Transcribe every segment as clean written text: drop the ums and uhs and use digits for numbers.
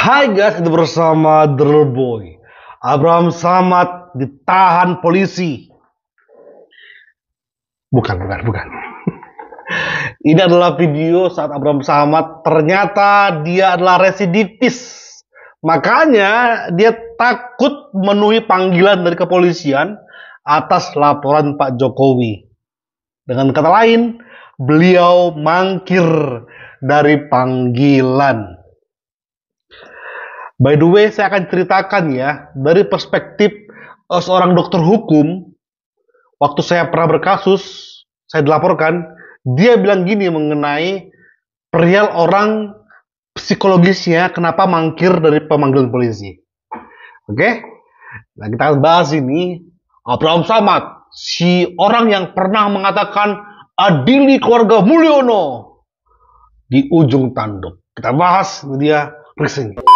Hai guys, itu bersama Drill Boy. Abraham Samad ditahan polisi. Bukan. Ini adalah video saat Abraham Samad ternyata dia adalah residivis. Makanya dia takut memenuhi panggilan dari kepolisian atas laporan Pak Jokowi. Dengan kata lain, beliau mangkir dari panggilan. By the way, saya akan ceritakan ya, dari perspektif seorang dokter hukum, waktu saya pernah berkasus, saya dilaporkan, dia bilang gini mengenai perihal orang psikologisnya kenapa mangkir dari pemanggilan polisi. Oke? Nah, kita akan bahas ini. Abraham Samad, si orang yang pernah mengatakan adili keluarga Mulyono di ujung tanduk. Kita bahas, dia Rising.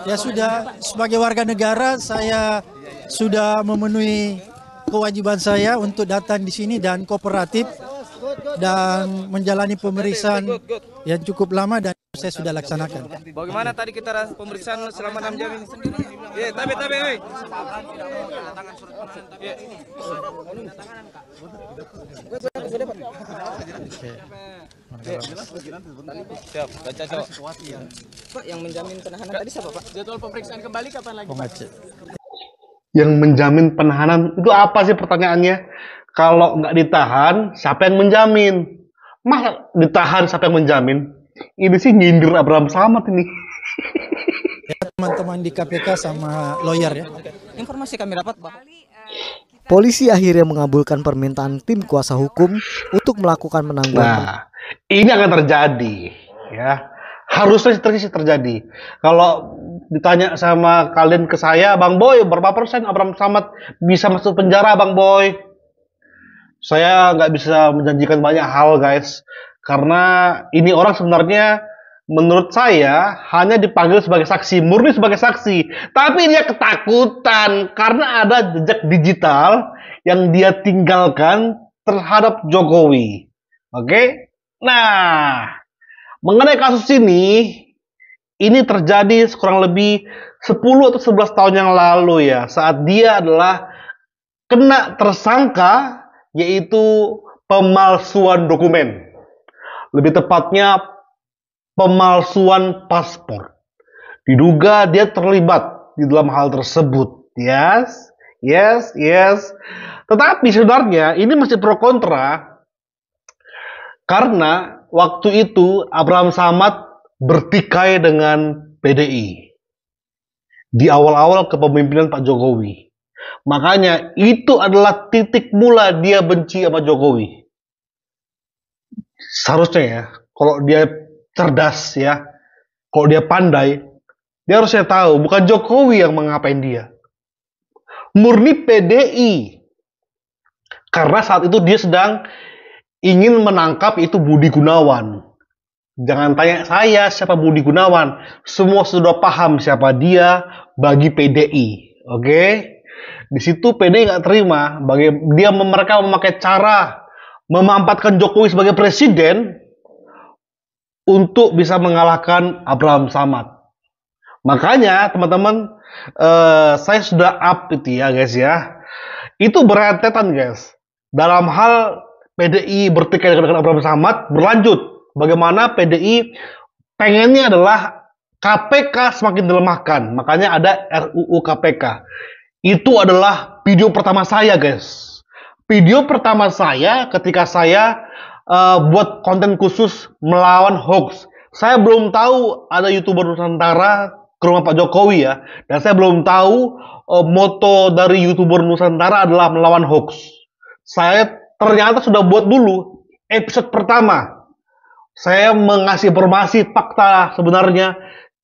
Ya sudah, sebagai warga negara saya sudah memenuhi kewajiban saya untuk datang di sini dan kooperatif dan menjalani pemeriksaan yang cukup lama dan saya sudah laksanakan. Bagaimana tadi kita pemeriksaan selama 6 jam ini? Ya, tapi. Siap, baca coba. Pak, yang menjamin penahanan tadi siapa, Pak? Jadwal pemeriksaan kembali kapan lagi, Pak? Yang menjamin penahanan itu apa sih pertanyaannya? Kalau nggak ditahan, siapa yang menjamin? Masa ditahan siapa yang menjamin? Ini sih nyindir Abraham Samad ini. Ya, teman-teman di KPK sama lawyer ya. Informasi kami dapat, Pak. Polisi akhirnya mengabulkan permintaan tim kuasa hukum untuk melakukan penangguhan. Nah, ini akan terjadi, ya. Harusnya terjadi. Kalau ditanya sama kalian ke saya, Bang Boy, berapa persen Abraham Samad bisa masuk penjara, Bang Boy? Saya nggak bisa menjanjikan banyak hal, guys. Karena ini orang sebenarnya, menurut saya, hanya dipanggil sebagai saksi, murni sebagai saksi. Tapi dia ketakutan karena ada jejak digital yang dia tinggalkan terhadap Jokowi. Oke? Nah, mengenai kasus ini terjadi kurang lebih 10 atau 11 tahun yang lalu ya, saat dia adalah kena tersangka yaitu pemalsuan dokumen. Lebih tepatnya pemalsuan paspor. Diduga dia terlibat di dalam hal tersebut. Yes. Tetapi sebenarnya ini masih pro kontra karena waktu itu Abraham Samad bertikai dengan PDI di awal-awal kepemimpinan Pak Jokowi. Makanya itu adalah titik mula dia benci sama Jokowi. Seharusnya ya, kalau dia cerdas ya, kalau dia pandai, dia harusnya tahu bukan Jokowi yang mengapain dia, murni PDI. Karena saat itu dia sedang ingin menangkap itu Budi Gunawan. Jangan tanya saya siapa Budi Gunawan, semua sudah paham siapa dia bagi PDI. Oke? Di situ PDI nggak terima, mereka memakai cara memampatkan Jokowi sebagai presiden untuk bisa mengalahkan Abraham Samad. Makanya teman-teman, saya sudah up itu ya guys ya. Itu berentetan guys. Dalam hal PDI bertikai dengan Abraham Samad berlanjut. Bagaimana PDI pengennya adalah KPK semakin dilemahkan. Makanya ada RUU KPK. Itu adalah video pertama saya guys. Video pertama saya ketika saya buat konten khusus melawan hoax. Saya belum tahu ada YouTuber Nusantara ke rumah Pak Jokowi ya. Dan saya belum tahu moto dari YouTuber Nusantara adalah melawan hoax. Saya ternyata sudah buat dulu episode pertama. Saya mengasih informasi fakta sebenarnya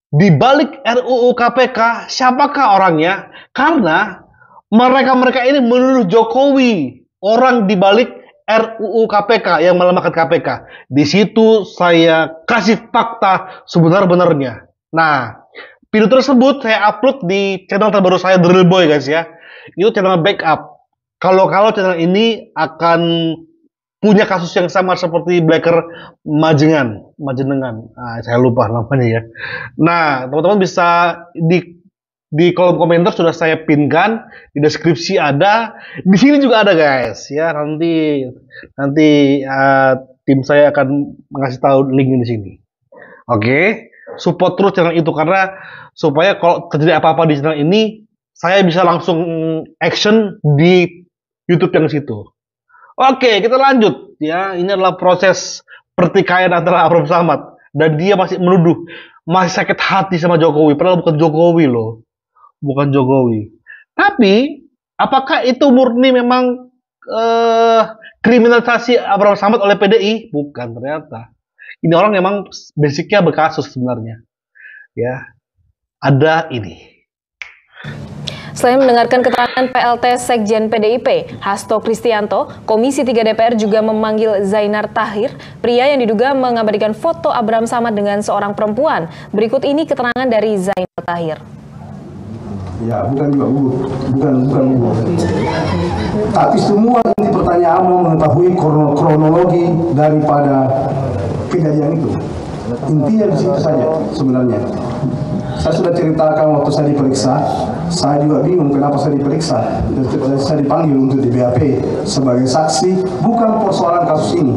di balik RUU KPK siapakah orangnya? Karena mereka ini menuduh Jokowi orang di balik RUU KPK yang melemahkan KPK. Di situ saya kasih fakta sebenar-benarnya. Nah, video tersebut saya upload di channel terbaru saya Drill Boy guys ya. Itu channel backup. Kalau channel ini akan punya kasus yang sama seperti Blacker Majengan. Majenengan. Saya lupa namanya ya. Nah, teman-teman bisa di kolom komentar sudah saya pinkan, di deskripsi ada, di sini juga ada guys ya. Nanti tim saya akan mengasih tahu link di sini. Oke, support terus channel itu karena supaya kalau terjadi apa-apa di channel ini, saya bisa langsung action di YouTube yang situ. Oke, kita lanjut ya. Ini adalah proses pertikaian antara Abraham Samad dan dia masih menuduh, masih sakit hati sama Jokowi. Padahal bukan Jokowi loh. Bukan Jokowi. Tapi apakah itu murni memang kriminalisasi Abraham Samad oleh PDI? Bukan ternyata. Ini orang memang basicnya berkasus sebenarnya. Ya, ada ini. Selain mendengarkan keterangan PLT Sekjen PDIP, Hasto Kristianto, Komisi 3 DPR juga memanggil Zainar Tahir, pria yang diduga mengabadikan foto Abraham Samad dengan seorang perempuan. Berikut ini keterangan dari Zainar Tahir. Ya, bukan Bu. Tapi semua inti pertanyaan mau mengetahui kronologi daripada kejadian itu. Intinya di situ saja sebenarnya. Saya sudah ceritakan waktu saya diperiksa, saya juga bingung kenapa saya diperiksa. Saya dipanggil untuk di BAP sebagai saksi, bukan persoalan kasus ini.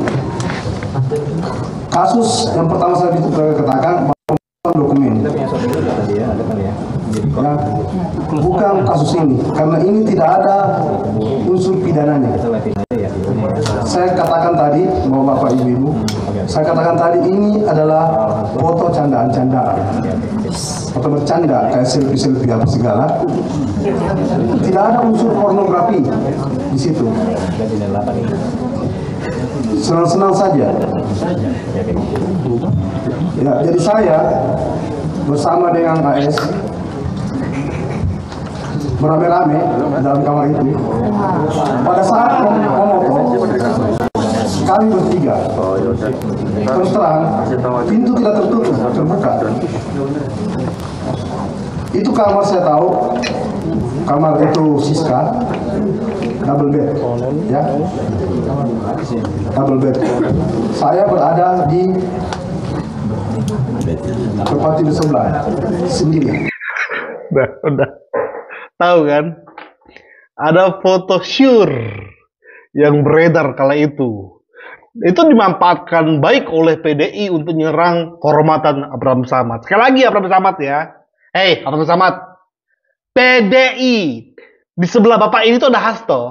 Kasus yang pertama saya katakan dokumen. Ya, bukan kasus ini, karena ini tidak ada unsur pidananya. Saya katakan tadi, Bapak Ibu, saya katakan tadi ini adalah foto candaan-candaan, foto bercanda kayak selfie apa segala. Tidak ada unsur pornografi di situ. Senang-senang saja. Ya, jadi saya bersama dengan AS beramai-ramai dalam kamar itu. Pada saat memoto, kami bertiga. Terus terang, pintu tidak tertutup, terbuka. Itu kamar saya tahu, kamar itu Siska, double bed, ya, double bed. Saya berada di tempat tidur sebelah sendiri. Udah. Tahu kan? Ada foto syur yang beredar kala itu. Itu dimanfaatkan baik oleh PDI untuk menyerang kehormatan Abraham Samad. Sekali lagi Abraham Samad ya. Hei, Abraham Samad. PDI. Di sebelah Bapak ini tuh ada Hasto.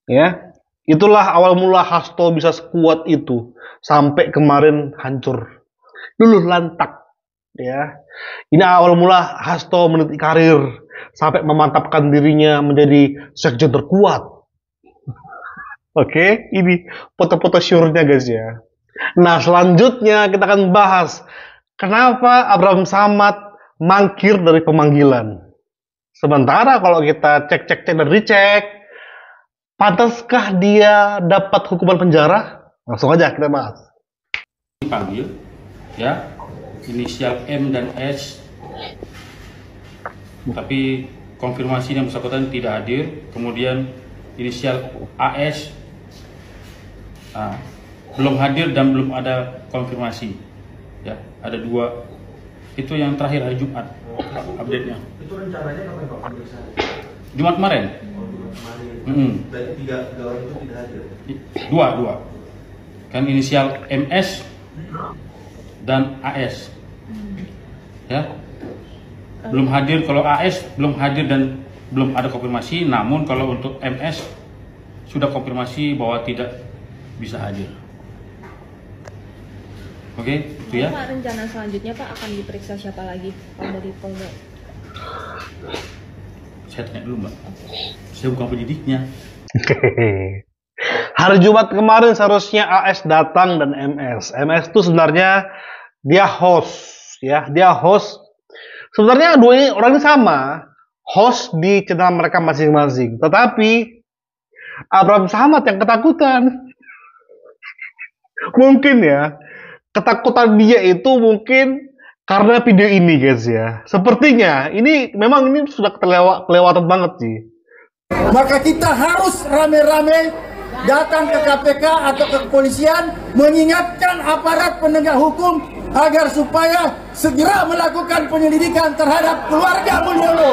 Ya. Itulah awal mula Hasto bisa sekuat itu. Sampai kemarin hancur. Luluh lantak. Ya. Ini awal mula Hasto meniti karir. Sampai memantapkan dirinya menjadi sekjen terkuat. Oke, ini foto-foto syurnya guys ya. Nah, selanjutnya kita akan bahas kenapa Abraham Samad mangkir dari pemanggilan. Sementara kalau kita cek dan dicek, pantaskah dia dapat hukuman penjara? Langsung aja kita bahas. Dipanggil, ya, inisial M dan S. Tapi konfirmasi yang bersangkutan tidak hadir. Kemudian inisial AS belum hadir dan belum ada konfirmasi. Ya, ada dua. Itu yang terakhir hari Jumat update-nya. Itu rencananya kapan Pak pemeriksaan? Jumat kemarin. Berarti tiga orang itu tidak hadir. Dua. Kan inisial MS dan AS. Ya. Belum hadir, kalau AS belum hadir dan belum ada konfirmasi, namun kalau untuk MS sudah konfirmasi bahwa tidak bisa hadir. Oke, itu ya. Pak, rencana selanjutnya Pak akan diperiksa siapa lagi kalau dari Polda? Saya tanya dulu Mbak. Saya bukan penyidiknya. Hari Jumat kemarin seharusnya AS datang dan MS. MS itu sebenarnya dia host, ya, dia host. Sebenarnya dua ini orang ini sama, host di channel mereka masing-masing. Tetapi Abraham Samad yang ketakutan. Mungkin ya, ketakutan dia itu mungkin karena video ini guys ya. Sepertinya ini memang ini sudah kelewatan banget sih. Maka kita harus rame-rame datang ke KPK atau ke kepolisian mengingatkan aparat penegak hukum agar supaya segera melakukan penyelidikan terhadap keluarga Mulyono.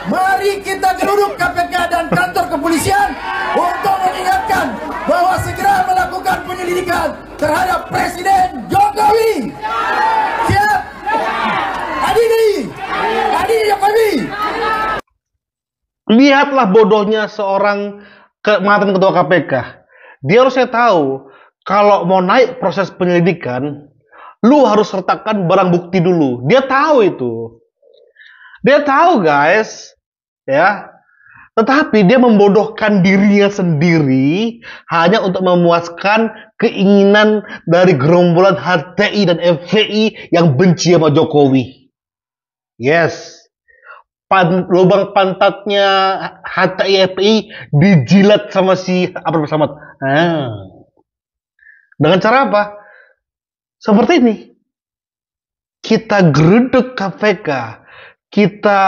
Mari kita geruduk KPK dan kantor kepolisian untuk mengingatkan bahwa segera melakukan penyelidikan terhadap Presiden Jokowi. Siap? Adili Jokowi. Lihatlah bodohnya seorang mantan ketua KPK. Dia harusnya tahu kalau mau naik proses penyelidikan, lu harus sertakan barang bukti dulu. Dia tahu itu. Dia tahu, guys. Ya. Tetapi dia membodohkan dirinya sendiri hanya untuk memuaskan keinginan dari gerombolan HTI dan FPI yang benci sama Jokowi. Yes. Lubang pantatnya HTI FPI dijilat sama si Abraham Samad. Dengan cara apa? Seperti ini. Kita geruduk KPK. Kita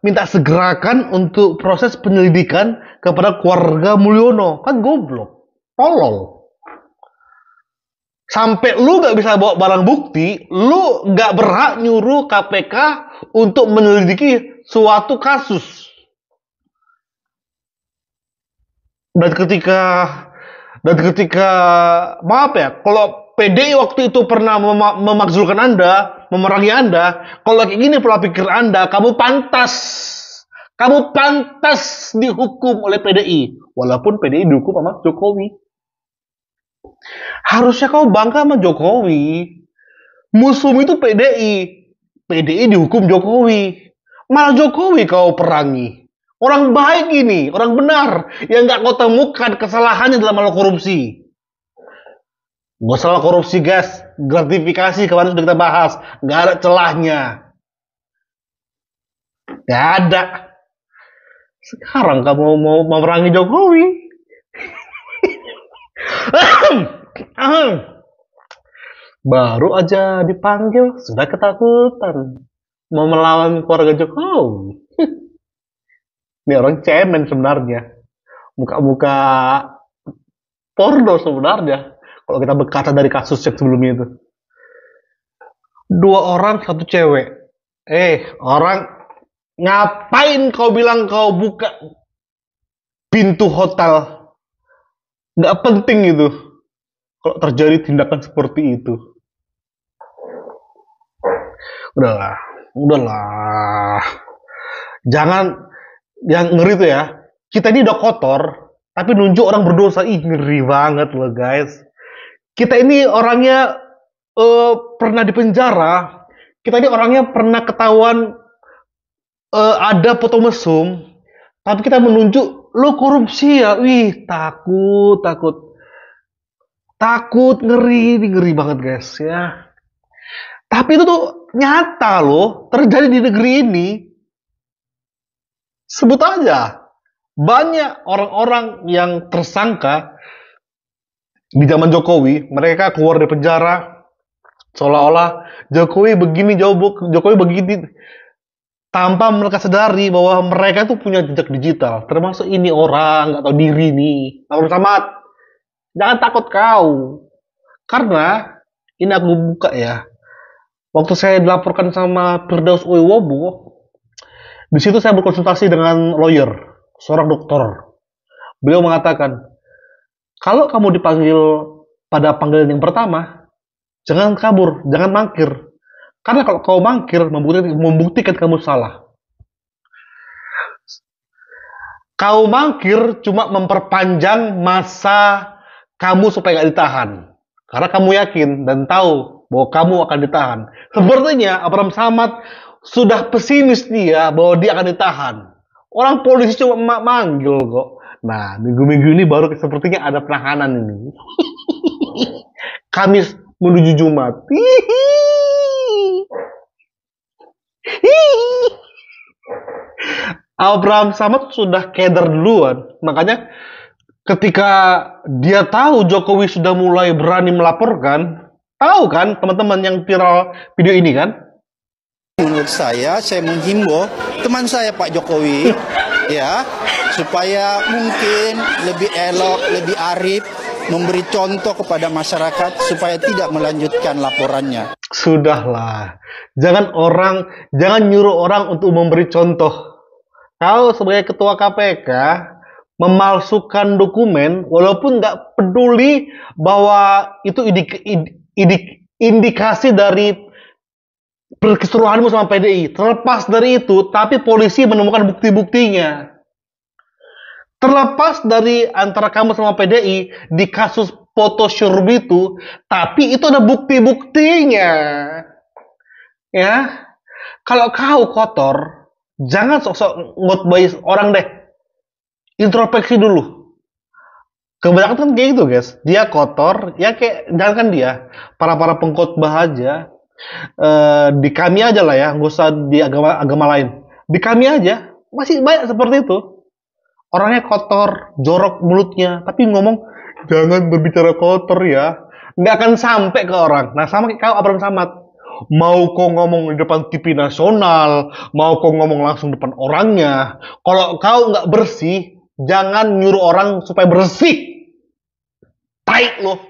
minta segerakan untuk proses penyelidikan kepada keluarga Mulyono. Kan goblok. Tolol. Sampai lu gak bisa bawa barang bukti, lu gak berhak nyuruh KPK untuk menyelidiki suatu kasus. Dan ketika maaf ya, kalau PDI waktu itu pernah memakzulkan Anda, memerangi Anda, kalau kayak gini pola pikir Anda, kamu pantas dihukum oleh PDI, walaupun PDI dihukum sama Jokowi. Harusnya kau bangga sama Jokowi. Musuhmu itu PDI dihukum Jokowi, malah Jokowi kau perangi. Orang baik ini, orang benar, yang gak kau temukan kesalahannya dalam hal korupsi. Gak salah korupsi, guys. Gratifikasi kemarin sudah kita bahas. Gak ada celahnya. Gak ada. Sekarang kamu mau memerangi Jokowi. Baru aja dipanggil, sudah ketakutan. Mau melawan keluarga Jokowi. Ini orang cemen sebenarnya. Muka-muka porno sebenarnya. Kalau kita berkata dari kasus yang sebelumnya itu. 2 orang, 1 cewek. Orang ngapain kau bilang kau buka pintu hotel? Nggak penting itu. Kalau terjadi tindakan seperti itu. Udahlah. Jangan, yang ngeri tuh ya. Kita ini udah kotor, tapi nunjuk orang berdosa. Ngeri banget loh, guys. Kita ini orangnya pernah di penjara. Kita ini orangnya pernah ketahuan ada foto mesum. Tapi kita menunjuk, lo korupsi ya. Wih, takut. Takut, ngeri banget guys ya. Tapi itu tuh nyata loh, terjadi di negeri ini. Sebut aja, banyak orang-orang yang tersangka di zaman Jokowi, mereka keluar dari penjara seolah-olah Jokowi begini, Jokowi begini, tanpa mereka sadari bahwa mereka tuh punya jejak digital, termasuk ini orang nggak tahu diri nih. Abraham Samad, jangan takut kau, karena ini aku buka ya. Waktu saya dilaporkan sama Firdaus Wibowo, di situ saya berkonsultasi dengan lawyer, seorang dokter. Beliau mengatakan, kalau kamu dipanggil pada panggilan yang pertama, jangan kabur, jangan mangkir. Karena kalau kau mangkir, membuktikan kamu salah. Kau mangkir cuma memperpanjang masa kamu supaya nggak ditahan. Karena kamu yakin dan tahu bahwa kamu akan ditahan. Sepertinya Abraham Samad sudah pesimis dia bahwa dia akan ditahan. Orang polisi cuma manggil kok. Nah, minggu-minggu ini baru sepertinya ada penahanan ini. Kamis menuju Jumat. Abraham Samad sudah keder duluan. Makanya ketika dia tahu Jokowi sudah mulai berani melaporkan, tahu kan teman-teman yang viral video ini kan? Menurut saya menghimbau teman saya Pak Jokowi ya, supaya mungkin lebih elok, lebih arif, memberi contoh kepada masyarakat supaya tidak melanjutkan laporannya. Sudahlah, jangan nyuruh orang untuk memberi contoh. Kau sebagai ketua KPK memalsukan dokumen, walaupun nggak peduli bahwa itu indikasi dari perkeseruanmu sama PDI. Terlepas dari itu, tapi polisi menemukan bukti-buktinya. Terlepas dari antara kamu sama PDI di kasus foto syurum itu, tapi itu ada bukti-buktinya. Ya, kalau kau kotor, jangan sok-sok ngotbahi orang deh. Introspeksi dulu. Kebanyakan kan kayak gitu guys. Dia kotor, ya kayak jangan dia. Para pengkhotbah aja. Di kami aja lah ya, nggak usah di agama lain. Di kami aja masih banyak seperti itu. Orangnya kotor, jorok mulutnya, tapi ngomong jangan berbicara kotor ya. Nggak akan sampai ke orang. Nah sama kayak kau Abraham Samad. Mau kau ngomong di depan TV nasional, mau kau ngomong langsung depan orangnya. Kalau kau nggak bersih, jangan nyuruh orang supaya bersih. Tai loh.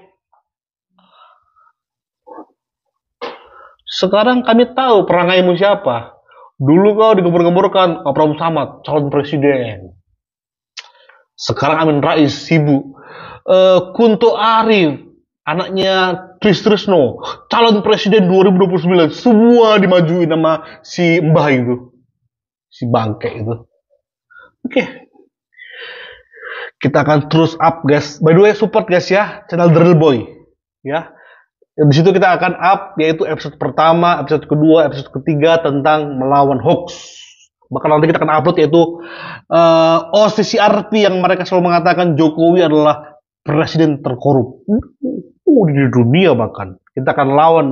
Sekarang kami tahu perangaimu siapa. Dulu kau digembur-gemburkan Abraham Samad, calon presiden. Sekarang Amin Rais sibuk. Kunto Arif, anaknya Trisno, calon presiden 2029, semua dimajuin sama si Mbah itu, si bangke itu. Oke. Kita akan terus up guys. By the way support guys ya channel Drill Boy ya. Di situ kita akan up yaitu episode pertama, episode kedua, episode ketiga tentang melawan hoax. Bahkan nanti kita akan upload yaitu OCCRP yang mereka selalu mengatakan Jokowi adalah presiden terkorup di dunia, bahkan kita akan lawan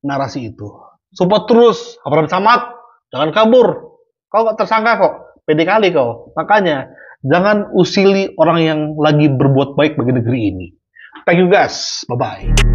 narasi itu. Support terus Abraham Samad, jangan kabur. Kau gak tersangka kok, pede kali kau. Makanya jangan usili orang yang lagi berbuat baik bagi negeri ini. Thank you guys, bye bye.